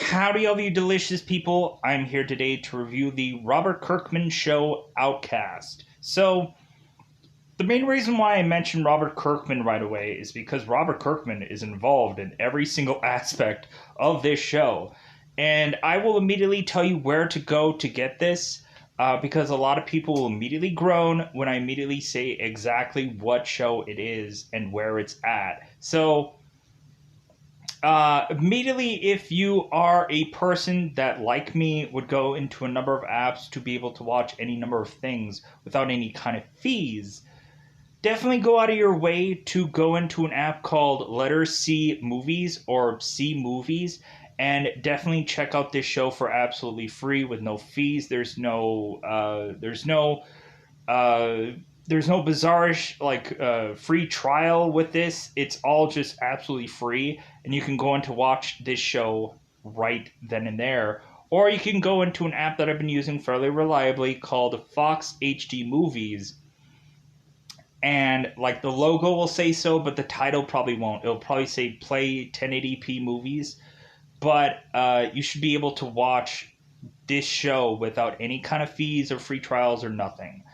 Howdy, all you delicious people. I'm here today to review the Robert Kirkman show Outcast. The main reason why I mentioned Robert Kirkman right away is because Robert Kirkman is involved in every single aspect of this show. And I will immediately tell you where to go to get this, because a lot of people will immediately groan when I immediately say exactly what show it is and where it's at. Immediately, if you are a person that, like me, would go into a number of apps to be able to watch any number of things without any kind of fees, definitely go out of your way to go into an app called Letter C Movies or C Movies, and definitely check out this show for absolutely free with no fees. There's no bizarrish free trial with this. It's all just absolutely free, and you can go in to watch this show right then and there. Or you can go into an app that I've been using fairly reliably called Fox HD Movies. And like the logo will say so, but the title probably won't. It'll probably say Play 1080p Movies. But you should be able to watch this show without any kind of fees or free trials or nothing.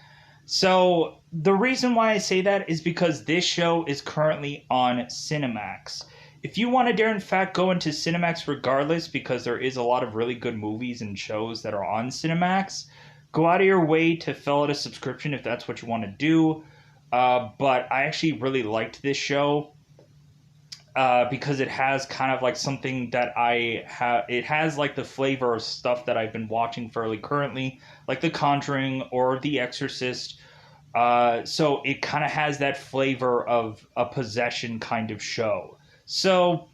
So the reason why I say that is because this show is currently on Cinemax. If you want to dare in fact go into Cinemax regardless, because there is a lot of really good movies and shows that are on Cinemax, go out of your way to fill out a subscription if that's what you want to do. But I actually really liked this show because it has kind of like something that I have. It has like the flavor of stuff that I've been watching fairly currently, like The Conjuring or The Exorcist. So it kind of has that flavor of a possession kind of show. So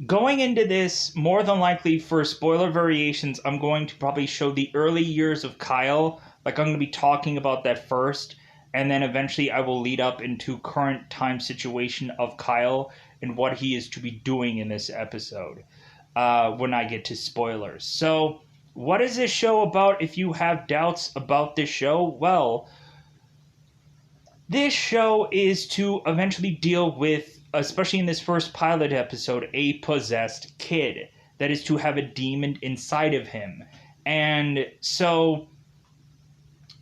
going into this, more than likely for spoiler variations, I'm going to probably show the early years of Kyle. Like I'm going to be talking about that first. And then eventually I will lead up into current time situation of Kyle and what he is to be doing in this episode when I get to spoilers. So what is this show about if you have doubts about this show? Well, this show is to eventually deal with, especially in this first pilot episode, a possessed kid that is to have a demon inside of him. And so...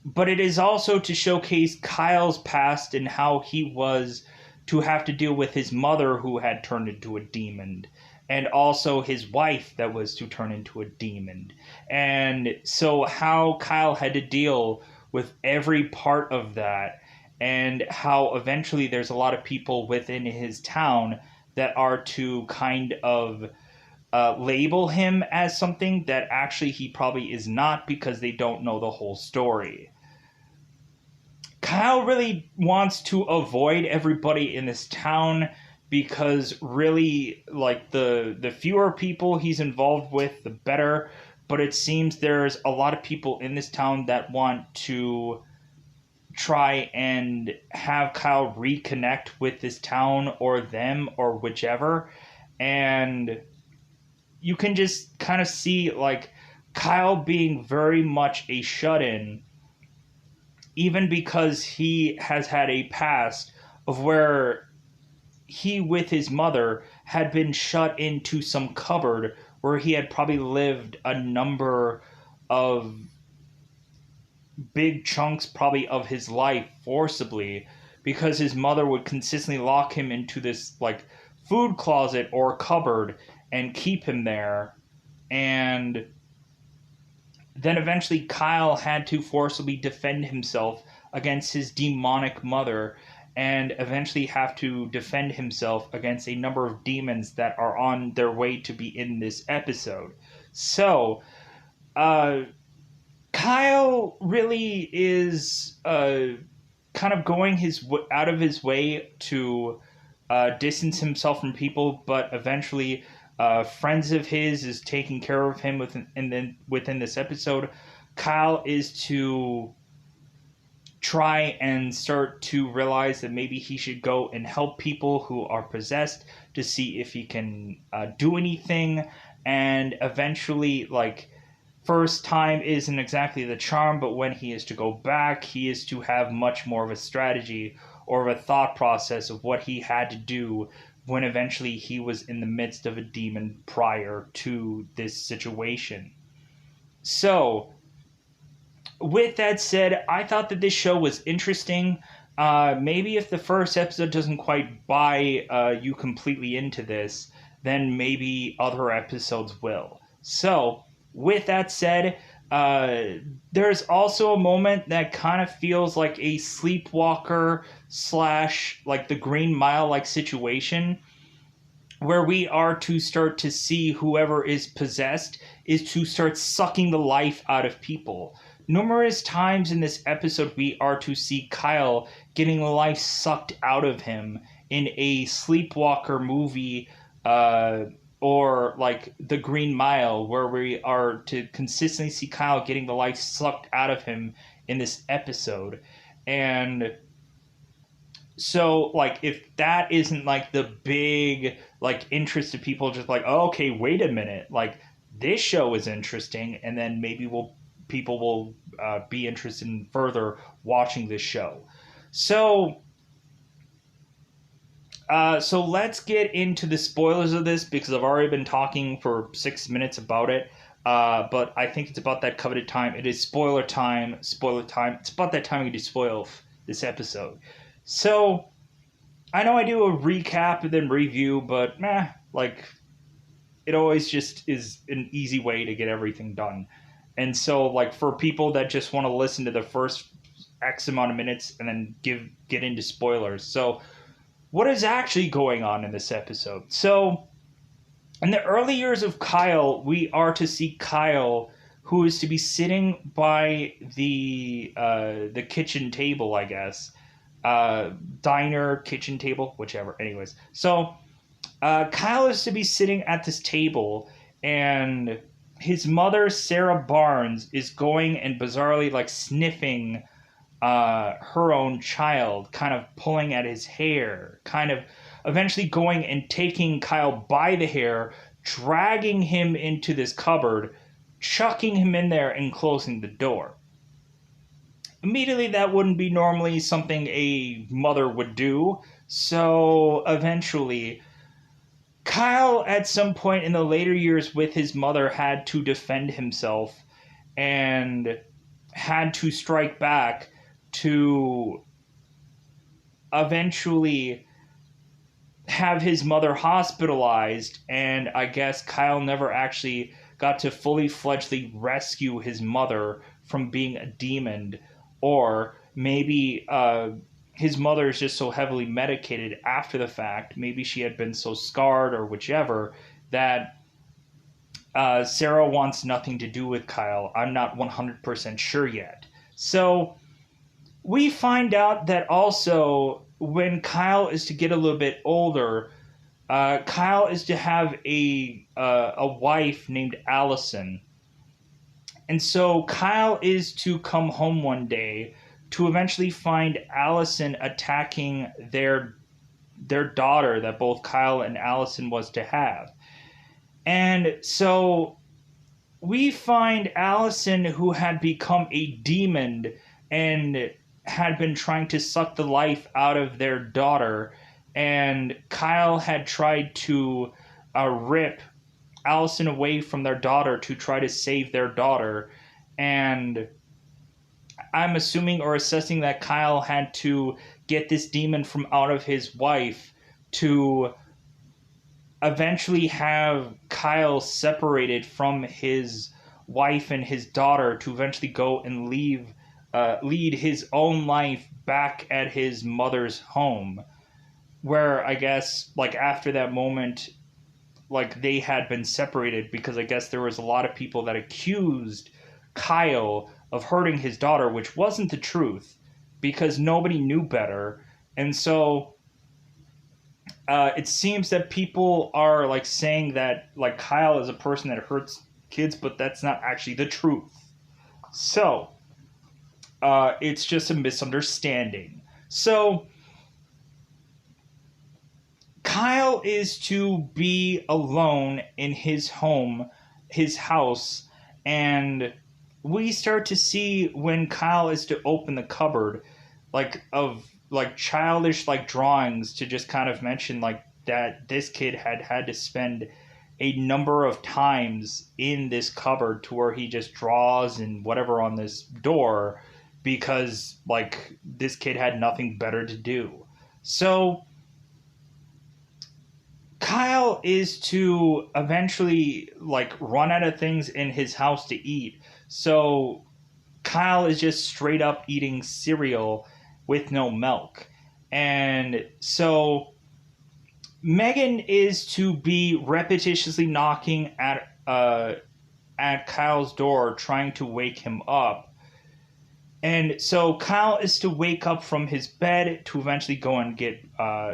But it is also to showcase Kyle's past and how he was to have to deal with his mother who had turned into a demon, and also his wife that was to turn into a demon. And so how Kyle had to deal with every part of that, and how eventually there's a lot of people within his town that are to kind of label him as something that actually he probably is not, because they don't know the whole story. Kyle really wants to avoid everybody in this town because really, like, the fewer people he's involved with, the better. But it seems there's a lot of people in this town that want to try and have Kyle reconnect with this town or them or whichever. And you can just kind of see, like, Kyle being very much a shut-in, even because he has had a past of where he, with his mother, had been shut into some cupboard where he had probably lived a number of big chunks probably of his life forcibly, because his mother would consistently lock him into this like food closet or cupboard and keep him there. And then eventually Kyle had to forcibly defend himself against his demonic mother, and eventually have to defend himself against a number of demons that are on their way to be in this episode. So, Kyle really is kind of going out of his way to distance himself from people, but eventually friends of his is taking care of him within this episode. Kyle is to try and start to realize that maybe he should go and help people who are possessed to see if he can do anything. And eventually, like, first time isn't exactly the charm, but when he is to go back, he is to have much more of a strategy or of a thought process of what he had to do when eventually he was in the midst of a demon prior to this situation. So, with that said, I thought that this show was interesting. Maybe if the first episode doesn't quite buy you completely into this, then maybe other episodes will. So, with that said, uh, there's also a moment that kind of feels like a sleepwalker slash like the Green Mile like situation where we are to start to see whoever is possessed is to start sucking the life out of people. Numerous times in this episode, we are to see Kyle getting the life sucked out of him in a sleepwalker movie, uh, or like The Green Mile, where we are to consistently see Kyle getting the life sucked out of him in this episode. And so like if that isn't like the big like interest of people, just like, oh, okay, wait a minute, like this show is interesting, and then maybe people will be interested in further watching this show. So so let's get into the spoilers of this, because I've already been talking for 6 minutes about it. But I think it's about that coveted time. It is spoiler time. Spoiler time. It's about that time we do spoil this episode. So I know I do a recap and then review, but like it always just is an easy way to get everything done. And so like for people that just want to listen to the first X amount of minutes and then get into spoilers. So what is actually going on in this episode? So in the early years of Kyle, we are to see Kyle, who is to be sitting by the kitchen table, I guess, diner, kitchen table, whichever. Anyways, so Kyle is to be sitting at this table, and his mother, Sarah Barnes, is going and bizarrely like sniffing her own child, kind of pulling at his hair, kind of eventually going and taking Kyle by the hair, dragging him into this cupboard, chucking him in there, and closing the door. Immediately, that wouldn't be normally something a mother would do. So eventually, Kyle, at some point in the later years with his mother, had to defend himself and had to strike back to eventually have his mother hospitalized. And I guess Kyle never actually got to fully fledgedly rescue his mother from being a demon, or maybe his mother is just so heavily medicated after the fact, maybe she had been so scarred or whichever, that Sarah wants nothing to do with Kyle. I'm not 100% sure yet. So we find out that also when Kyle is to get a little bit older, Kyle is to have a wife named Allison. And so Kyle is to come home one day to eventually find Allison attacking their daughter that both Kyle and Allison was to have. And so we find Allison, who had become a demon and had been trying to suck the life out of their daughter, and Kyle had tried to rip Allison away from their daughter to try to save their daughter. And I'm assuming or assessing that Kyle had to get this demon from out of his wife to eventually have Kyle separated from his wife and his daughter to eventually go and lead his own life back at his mother's home, where I guess like after that moment, like they had been separated, because I guess there was a lot of people that accused Kyle of hurting his daughter, which wasn't the truth, because nobody knew better. And so it seems that people are like saying that like Kyle is a person that hurts kids, but that's not actually the truth. So it's just a misunderstanding. So Kyle is to be alone in his home, his house, and we start to see when Kyle is to open the cupboard, like of like childish like drawings to just kind of mention like that this kid had to spend a number of times in this cupboard to where he just draws and whatever on this door because like this kid had nothing better to do. So Kyle is to eventually like run out of things in his house to eat. So Kyle is just straight up eating cereal with no milk. And so Megan is to be repetitiously knocking at Kyle's door trying to wake him up. And so Kyle is to wake up from his bed to eventually go and get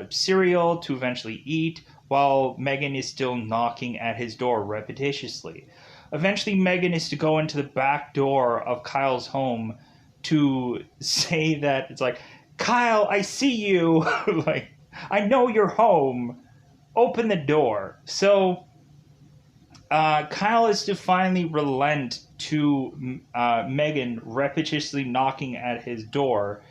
cereal to eventually eat while Megan is still knocking at his door repetitiously. Eventually, Megan is to go into the back door of Kyle's home to say that it's like, Kyle, I see you. Like, I know you're home. Open the door. So Kyle is to finally relent to Megan repetitiously knocking at his door.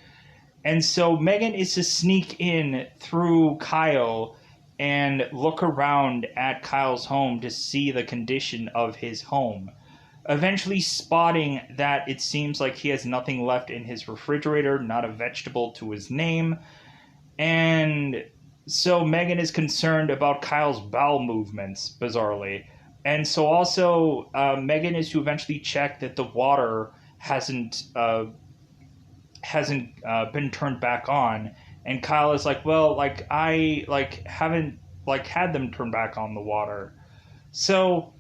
And so Megan is to sneak in through Kyle and look around at Kyle's home to see the condition of his home. Eventually spotting that it seems like he has nothing left in his refrigerator, not a vegetable to his name. And so Megan is concerned about Kyle's bowel movements, bizarrely. And so also Megan is to eventually check that the water hasn't been turned back on. And Kyle is like, well, like I like haven't like had them turn back on the water. So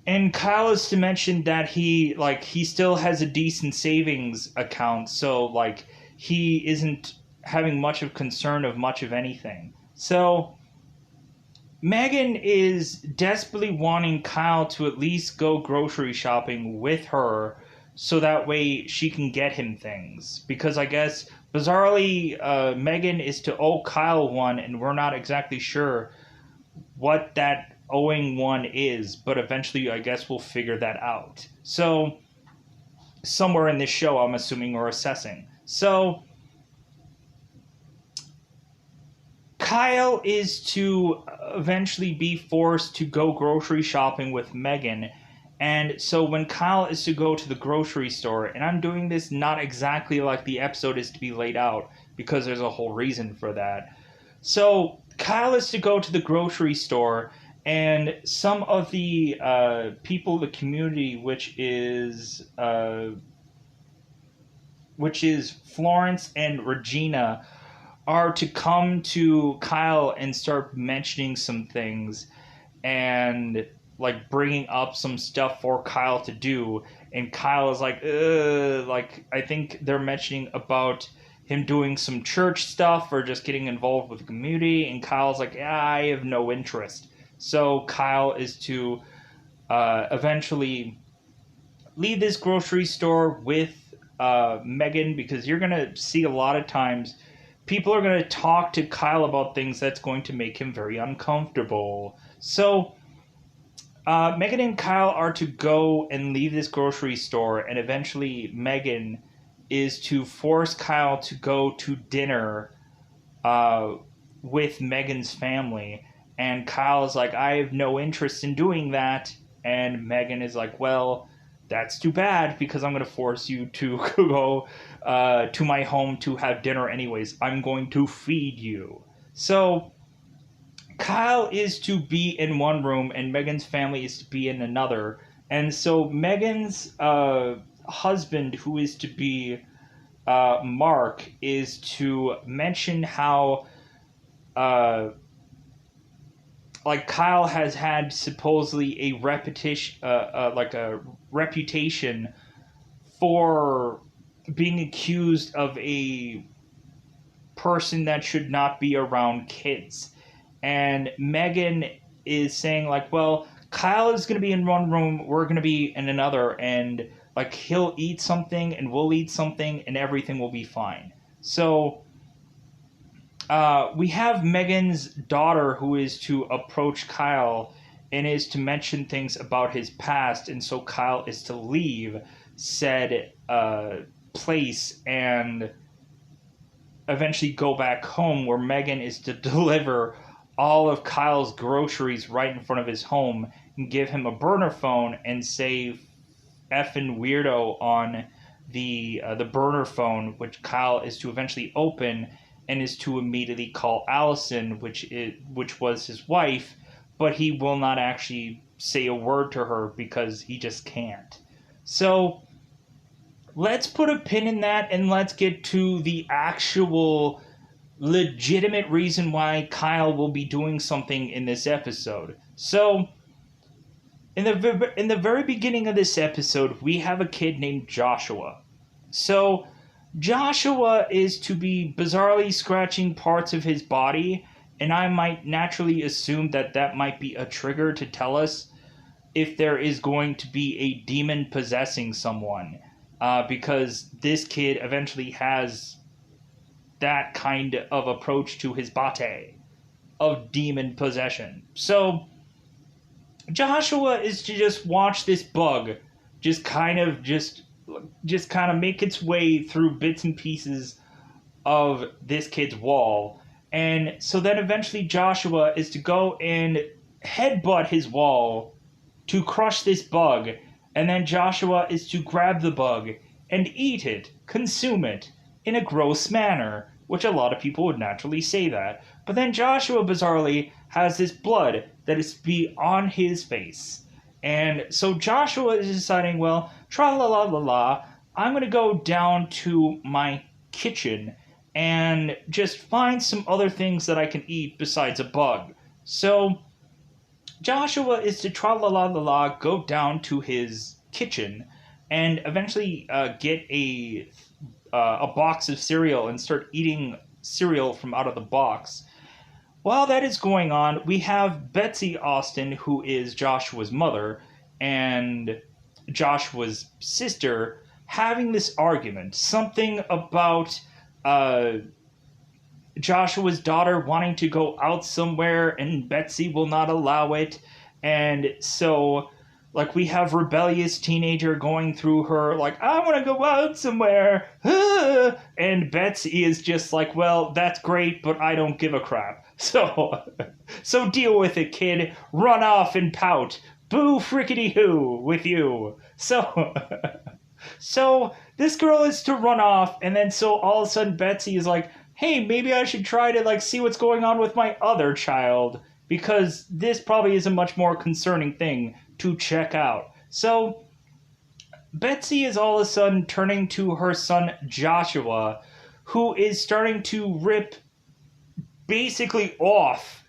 and Kyle is to mention that he still has a decent savings account, so like he isn't having much of concern of much of anything. So Megan is desperately wanting Kyle to at least go grocery shopping with her so that way she can get him things. Because I guess, bizarrely, Megan is to owe Kyle one, and we're not exactly sure what that owing one is, but eventually I guess we'll figure that out. So, somewhere in this show, I'm assuming, or assessing. So, Kyle is to eventually be forced to go grocery shopping with Megan. And so when Kyle is to go to the grocery store, and I'm doing this not exactly like the episode is to be laid out, because there's a whole reason for that. So Kyle is to go to the grocery store, and some of the people of the community, which is Florence and Regina, are to come to Kyle and start mentioning some things and like bringing up some stuff for Kyle to do. And Kyle is like, like I think they're mentioning about him doing some church stuff or just getting involved with the community. And Kyle's like, yeah, I have no interest. So Kyle is to eventually leave this grocery store with Megan, because you're going to see a lot of times people are going to talk to Kyle about things that's going to make him very uncomfortable. So Megan and Kyle are to go and leave this grocery store, and eventually Megan is to force Kyle to go to dinner with Megan's family. And Kyle is like, I have no interest in doing that. And Megan is like, well, that's too bad, because I'm going to force you to go to my home to have dinner anyways. I'm going to feed you. So Kyle is to be in one room and Megan's family is to be in another. And so Megan's husband, who is to be Mark, is to mention how like Kyle has had supposedly a reputation for being accused of a person that should not be around kids. And Megan is saying like, well, Kyle is going to be in one room, we're going to be in another, and like he'll eat something and we'll eat something and everything will be fine. So we have Megan's daughter who is to approach Kyle and is to mention things about his past, and so Kyle is to leave said place and eventually go back home, where Megan is to deliver all of Kyle's groceries right in front of his home and give him a burner phone and say effing weirdo on the burner phone, which Kyle is to eventually open and is to immediately call Allison, which was his wife, but he will not actually say a word to her because he just can't. So let's put a pin in that and let's get to the actual legitimate reason why Kyle will be doing something in this episode. So in the very beginning of this episode, we have a kid named Joshua. So Joshua is to be bizarrely scratching parts of his body, and I might naturally assume that that might be a trigger to tell us if there is going to be a demon possessing someone, because this kid eventually has that kind of approach to his bate of demon possession. So Joshua is to just watch this bug just kind of make its way through bits and pieces of this kid's wall. And so then eventually Joshua is to go and headbutt his wall to crush this bug. And then Joshua is to grab the bug and eat it, consume it, in a gross manner, which a lot of people would naturally say that. But then Joshua bizarrely has this blood that is to be on his face. And so Joshua is deciding, well, tra-la-la-la-la, I'm going to go down to my kitchen and just find some other things that I can eat besides a bug. So Joshua is to tra-la-la-la-la go down to his kitchen and eventually get a box of cereal and start eating cereal from out of the box. While that is going on, we have Betsy Austin, who is Joshua's mother, and Joshua's sister, having this argument. Something about Joshua's daughter wanting to go out somewhere, and Betsy will not allow it. And so, like, we have rebellious teenager going through her, like, I want to go out somewhere. And Betsy is just like, well, that's great, but I don't give a crap. So deal with it, kid. Run off and pout. Boo frickety hoo with you. So this girl is to run off, and then so all of a sudden Betsy is like, hey, maybe I should try to, like, see what's going on with my other child, because this probably is a much more concerning thing to check out. So Betsy is all of a sudden turning to her son Joshua, who is starting to rip basically off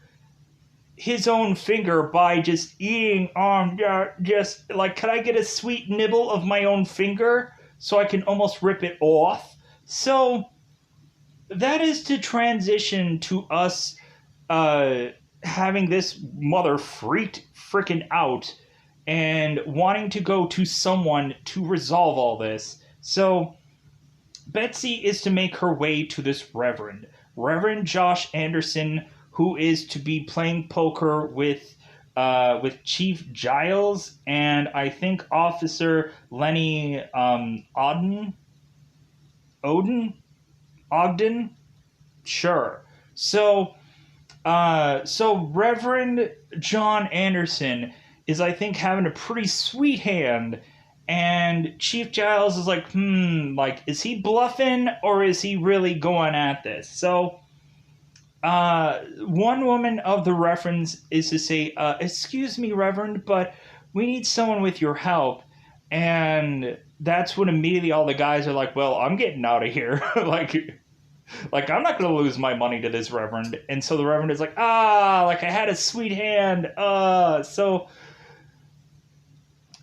his own finger by just eating just like, can I get a sweet nibble of my own finger so I can almost rip it off? So that is to transition to us having this mother freaking out and wanting to go to someone to resolve all this. So Betsy is to make her way to this Reverend Josh Anderson, who is to be playing poker with Chief Giles and I think Officer Lenny Ogden? Sure. So Reverend John Anderson is, I think, having a pretty sweet hand, and Chief Giles is like, like, is he bluffing or is he really going at this? So one woman of the reference is to say, excuse me, Reverend, but we need someone with your help. And that's when immediately all the guys are like, well, I'm getting out of here. Like, I'm not going to lose my money to this Reverend. And so the Reverend is like, like, I had a sweet hand. So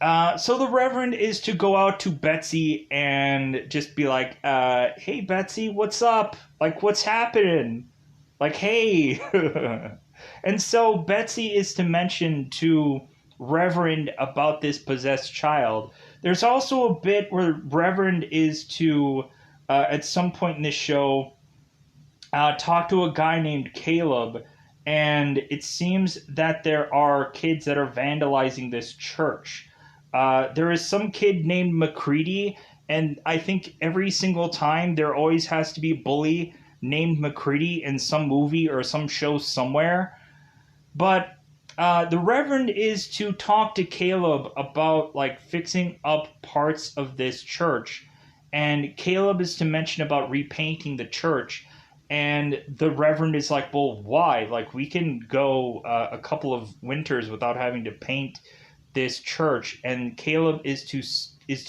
the Reverend is to go out to Betsy and just be like, hey, Betsy, what's up? Like, what's happening? Like, hey. And so Betsy is to mention to Reverend about this possessed child. There's also a bit where Reverend is to, at some point in this show, talk to a guy named Caleb, and it seems that there are kids that are vandalizing this church. There is some kid named McCready, and I think every single time there always has to be a bully named McCready in some movie or some show somewhere. But the Reverend is to talk to Caleb about like fixing up parts of this church, and Caleb is to mention about repainting the church. And the Reverend is like, well, why? Like, we can go a couple of winters without having to paint this church. And Caleb is to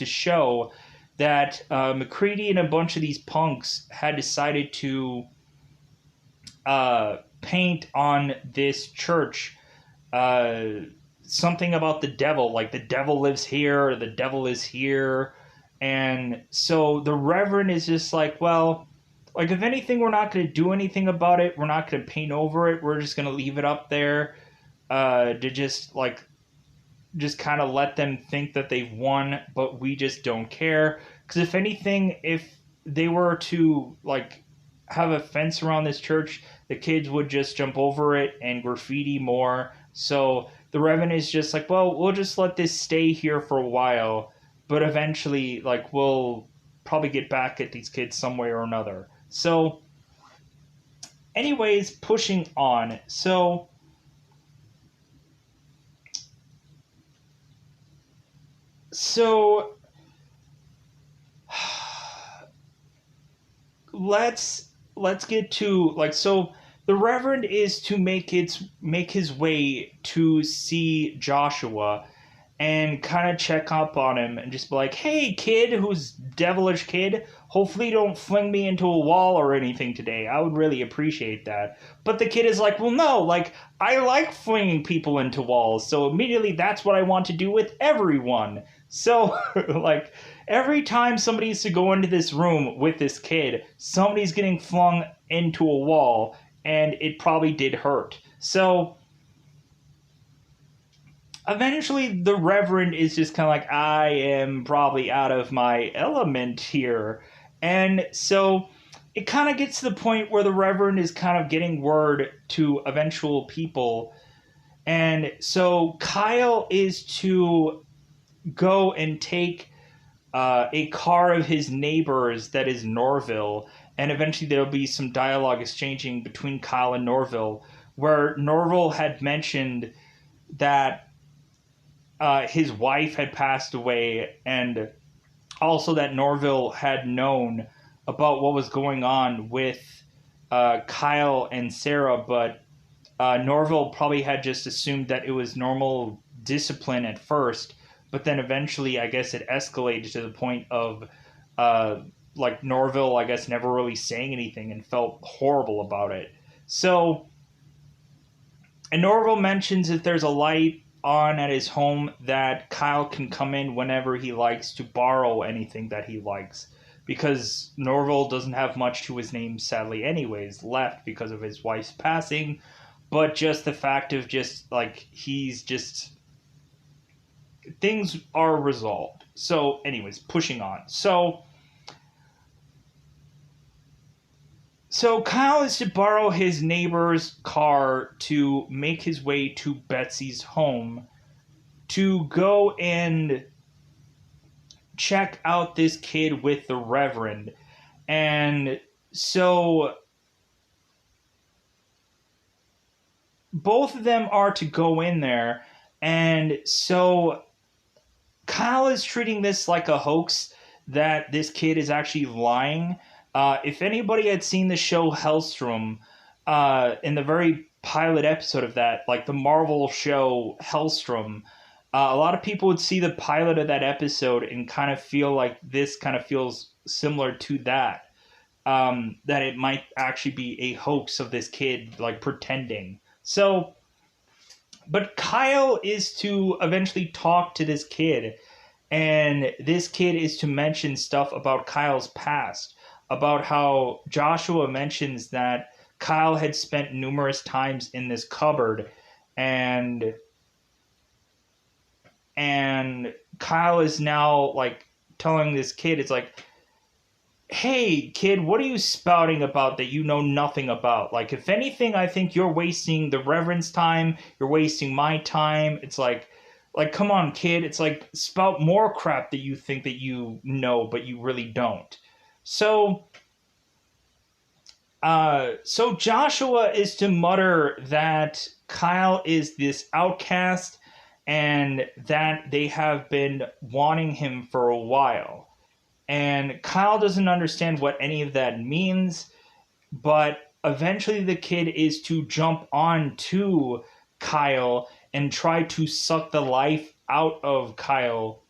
show that McCready and a bunch of these punks had decided to paint on this church something about the devil, like the devil lives here, or the devil is here. And so the Reverend is just like, well, like, if anything, we're not going to do anything about it. We're not going to paint over it. We're just going to leave it up there to just kind of let them think that they've won, but we just don't care. Because if anything, if they were to like have a fence around this church, the kids would just jump over it and graffiti more. So the Reverend is just like, well, we'll just let this stay here for a while, but eventually, like, we'll probably get back at these kids some way or another. So, anyways, pushing on. So, let's get to like, so the Reverend is to make his way to see Joshua and kind of check up on him and just be like, hey, kid, who's devilish kid, hopefully you don't fling me into a wall or anything today. I would really appreciate that. But the kid is like, well, no, like, I like flinging people into walls, so immediately that's what I want to do with everyone. So, like, every time somebody needs to go into this room with this kid, somebody's getting flung into a wall, and it probably did hurt. So, eventually the Reverend is just kind of like, I am probably out of my element here. And so it kind of gets to the point where the Reverend is kind of getting word to eventual people. And so Kyle is to go and take a car of his neighbors that is Norville. And eventually there'll be some dialogue exchanging between Kyle and Norville, where Norville had mentioned that his wife had passed away, and also that Norville had known about what was going on with Kyle and Sarah, but Norville probably had just assumed that it was normal discipline at first, but then eventually, I guess, it escalated to the point of like Norville, I guess, never really saying anything and felt horrible about it. So, and Norville mentions if there's a light on at his home that Kyle can come in whenever he likes to borrow anything that he likes, because Norville doesn't have much to his name, sadly, anyways, left because of his wife's passing, but just the fact of just like he's just things are resolved. So anyways, pushing on. So Kyle is to borrow his neighbor's car to make his way to Betsy's home to go and check out this kid with the Reverend. And so both of them are to go in there. And so Kyle is treating this like a hoax, that this kid is actually lying. If anybody had seen the show Hellstrom, in the very pilot episode of that, like the Marvel show Hellstrom, a lot of people would see the pilot of that episode and kind of feel like this kind of feels similar to that. That it might actually be a hoax of this kid, like, pretending. So, but Kyle is to eventually talk to this kid, and this kid is to mention stuff about Kyle's past, about how Joshua mentions that Kyle had spent numerous times in this cupboard, and Kyle is now like telling this kid, it's like, hey kid, what are you spouting about that you know nothing about? Like, if anything, I think you're wasting the Reverend's time, you're wasting my time. It's like come on kid, it's like, spout more crap that you think that you know but you really don't. So So Joshua is to mutter that Kyle is this outcast and that they have been wanting him for a while. And Kyle doesn't understand what any of that means, but eventually the kid is to jump on to Kyle and try to suck the life out of Kyle,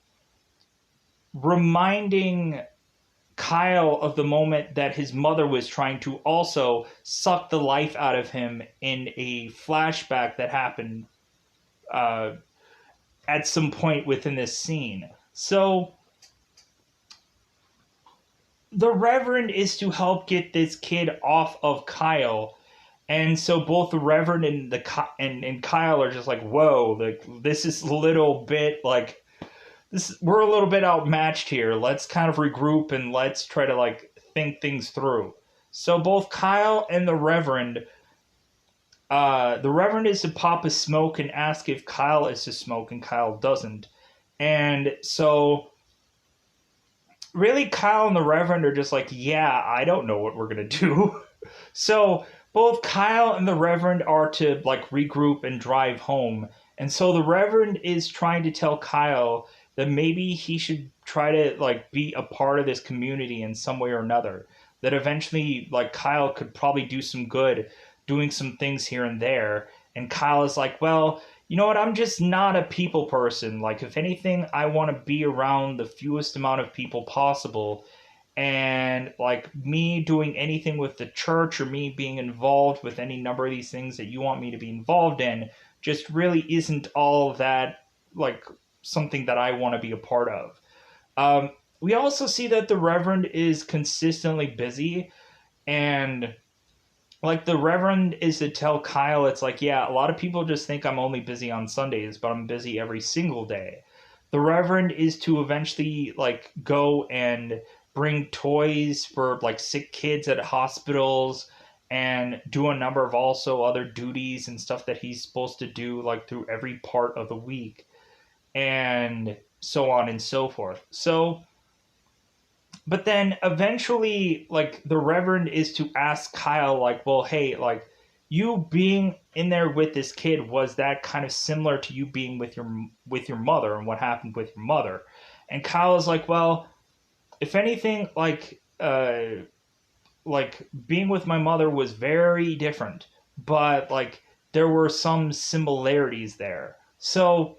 reminding Kyle of the moment that his mother was trying to also suck the life out of him in a flashback that happened uh, at some point within this scene. So the Reverend is to help get this kid off of Kyle. And so both the Reverend and and Kyle are just like, whoa, like this is a little bit like this. We're a little bit outmatched here. Let's kind of regroup and let's try to like think things through. So both Kyle and the Reverend is to pop a smoke and ask if Kyle is to smoke, and Kyle doesn't. And so really Kyle and the Reverend are just like, yeah, I don't know what we're gonna do. So both Kyle and the Reverend are to like regroup and drive home. And so the Reverend is trying to tell Kyle that maybe he should try to like be a part of this community in some way or another. That eventually like Kyle could probably do some good doing some things here and there. And Kyle is like, well, you know what? I'm just not a people person. Like, if anything, I want to be around the fewest amount of people possible. And like me doing anything with the church or me being involved with any number of these things that you want me to be involved in just really isn't all that like something that I want to be a part of. We also see that the Reverend is consistently busy, and like the Reverend is to tell Kyle, it's like, yeah, a lot of people just think I'm only busy on Sundays, but I'm busy every single day. The Reverend is to eventually like go and bring toys for like sick kids at hospitals and do a number of also other duties and stuff that he's supposed to do like through every part of the week and so on and so forth. So but then eventually like the Reverend is to ask Kyle like, well, hey, like you being in there with this kid, was that kind of similar to you being with your mother and what happened with your mother? And Kyle is like, well, if anything, like being with my mother was very different, but like there were some similarities there. So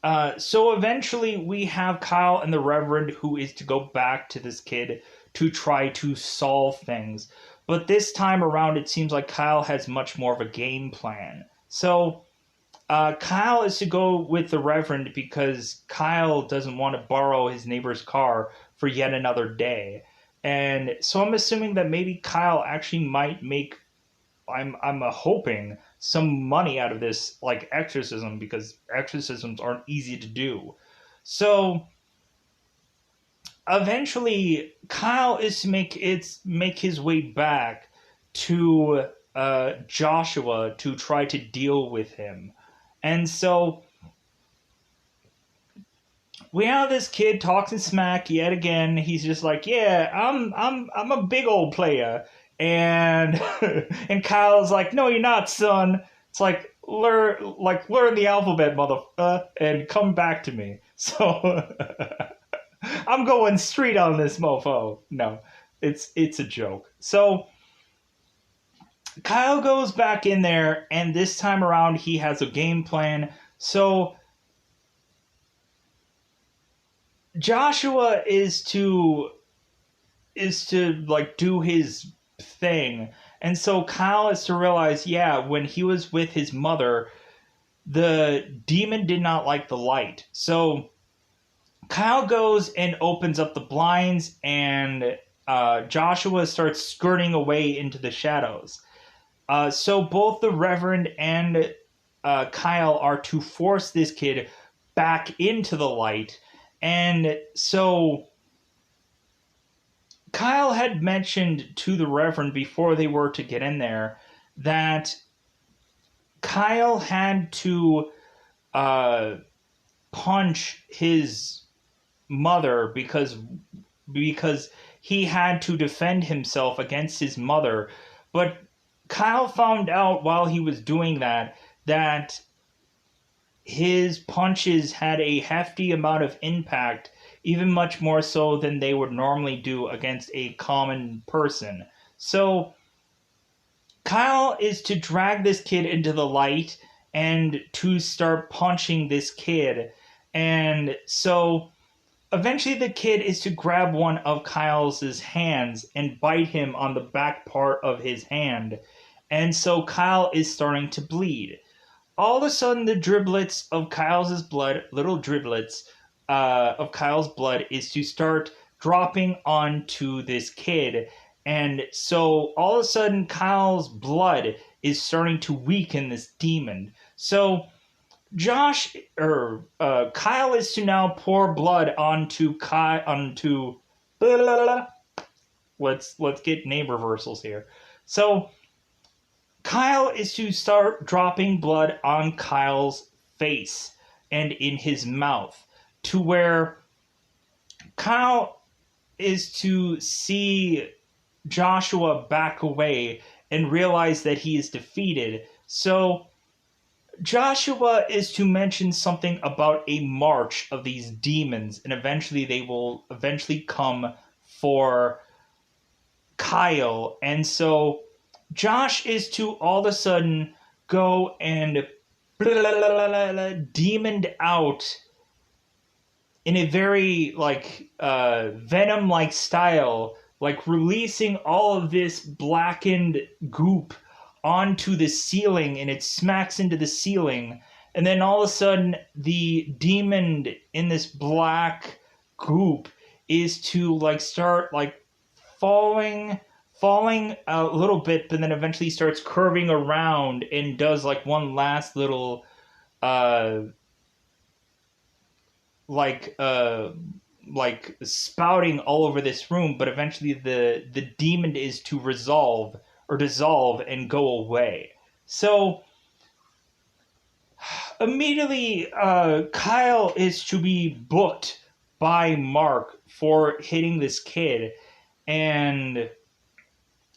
eventually we have Kyle and the Reverend who is to go back to this kid to try to solve things. But this time around, it seems like Kyle has much more of a game plan. So Kyle is to go with the Reverend because Kyle doesn't want to borrow his neighbor's car for yet another day. And so I'm assuming that maybe Kyle actually might make I'm hoping some money out of this like exorcism because exorcisms aren't easy to do. So eventually Kyle is to make his way back to Joshua to try to deal with him. And so we have this kid talking smack yet again. He's just like, "Yeah, I'm a big old player," and and Kyle's like, "No, you're not, son." It's learn the alphabet, mother, and come back to me. So I'm going straight on this mofo. No, it's a joke. So Kyle goes back in there, and this time around he has a game plan. So Joshua is to like do his thing. And so Kyle is to realize, yeah, when he was with his mother, the demon did not like the light. So Kyle goes and opens up the blinds, and Joshua starts skirting away into the shadows. So both the Reverend and Kyle are to force this kid back into the light. And so Kyle had mentioned to the Reverend before they were to get in there that Kyle had to punch his mother because he had to defend himself against his mother. But Kyle found out while he was doing that his punches had a hefty amount of impact, even much more so than they would normally do against a common person. So Kyle is to drag this kid into the light and to start punching this kid. And so eventually the kid is to grab one of Kyle's hands and bite him on the back part of his hand. And so Kyle is starting to bleed. All of a sudden, the driblets of Kyle's blood, little driblets of Kyle's blood, is to start dropping onto this kid. And so all of a sudden, Kyle's blood is starting to weaken this demon. So Kyle is to now pour blood onto blah, blah, blah. Let's get name reversals here. So Kyle is to start dropping blood on Kyle's face and in his mouth, to where Kyle is to see Joshua back away and realize that he is defeated. So Joshua is to mention something about a march of these demons, and eventually they will come for Kyle. And so Josh is to all of a sudden go and demoned out in a very Venom-like style, like releasing all of this blackened goop onto the ceiling, and it smacks into the ceiling, and then all of a sudden the demon in this black goop is to start falling a little bit, but then eventually starts curving around and does one last little spouting all over this room. But eventually the demon is to dissolve and go away. So immediately Kyle is to be booked by Mark for hitting this kid, and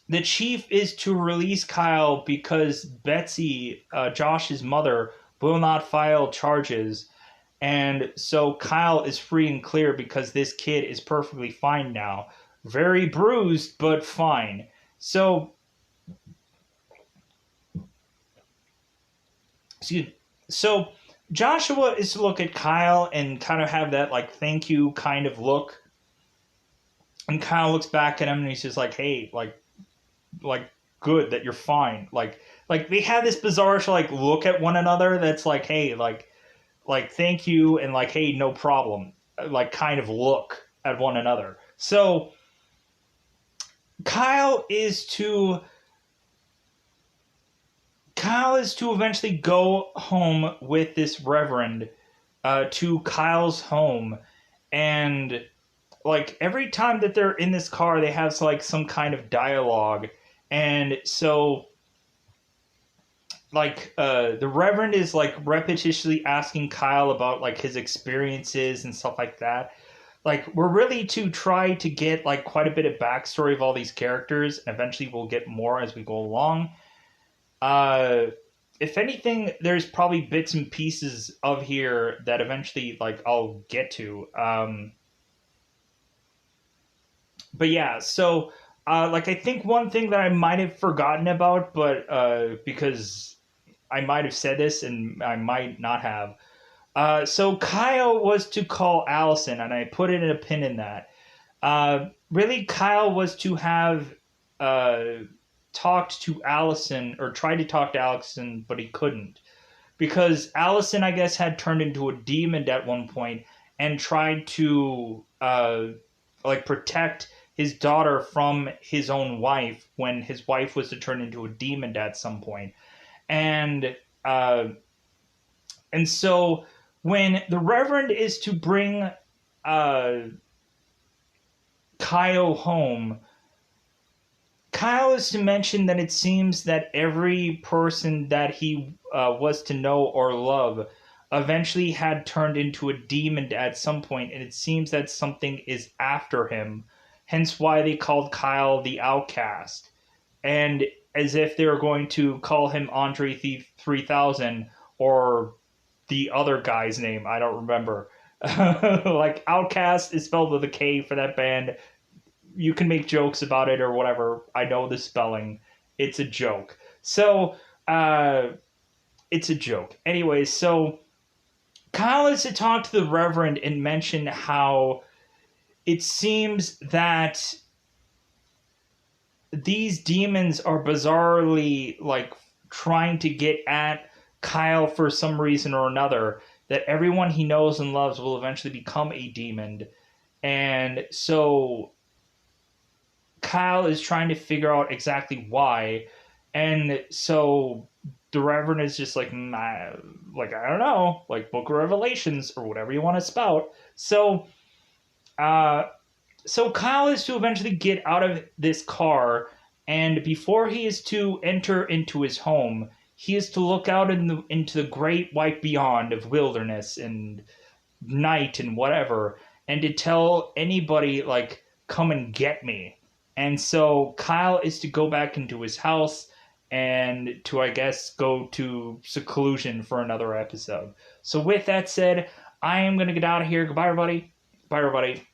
the chief is to release Kyle because Betsy, Josh's mother, will not file charges. And so Kyle is free and clear because this kid is perfectly fine now. Very bruised, but fine. So, so Joshua is to look at Kyle and kind of have that thank you kind of look. And Kyle looks back at him and he's just hey, good that you're fine. They have this bizarre look at one another that's hey, thank you, and hey, no problem, kind of look at one another. So Kyle is to eventually go home with this reverend to Kyle's home, and every time that they're in this car they have some kind of dialogue. And so the reverend is repetitiously asking Kyle about his experiences and stuff like that. We're really to try to get quite a bit of backstory of all these characters, and eventually we'll get more as we go along. If anything, there's probably bits and pieces of here that eventually I'll get to. But yeah, so I think one thing that I might have forgotten about, but because I might have said this and I might not have. So Kyle was to call Allison, and I put it in a pin in that. Really, Kyle was to have talked to Allison, or tried to talk to Allison, but he couldn't. Because Allison, I guess, had turned into a demon at one point and tried to protect his daughter from his own wife when his wife was to turn into a demon at some point. And so when the Reverend is to bring Kyle home, Kyle is to mention that it seems that every person that he was to know or love eventually had turned into a demon at some point, and it seems that something is after him. hence why they called Kyle the Outcast. And as if they were going to call him Andre 3000 or the other guy's name, I don't remember. Like Outcast is spelled with a K for that band. You can make jokes about it or whatever. I know the spelling. It's a joke. So, it's a joke. Anyways, so Kyle is to talk to the Reverend and mention how it seems that these demons are bizarrely like trying to get at Kyle for some reason or another. That everyone he knows and loves will eventually become a demon. And so Kyle is trying to figure out exactly why. And so the Reverend is just like, I don't know, like Book of Revelations or whatever you want to spout. So, uh, so Kyle is to eventually get out of this car, and before he is to enter into his home, he is to look out into the great white beyond of wilderness and night and whatever, and to tell anybody like, come and get me. And so Kyle is to go back into his house and to, I guess, go to seclusion for another episode. So with that said, I am going to get out of here. Goodbye, everybody. Bye, everybody.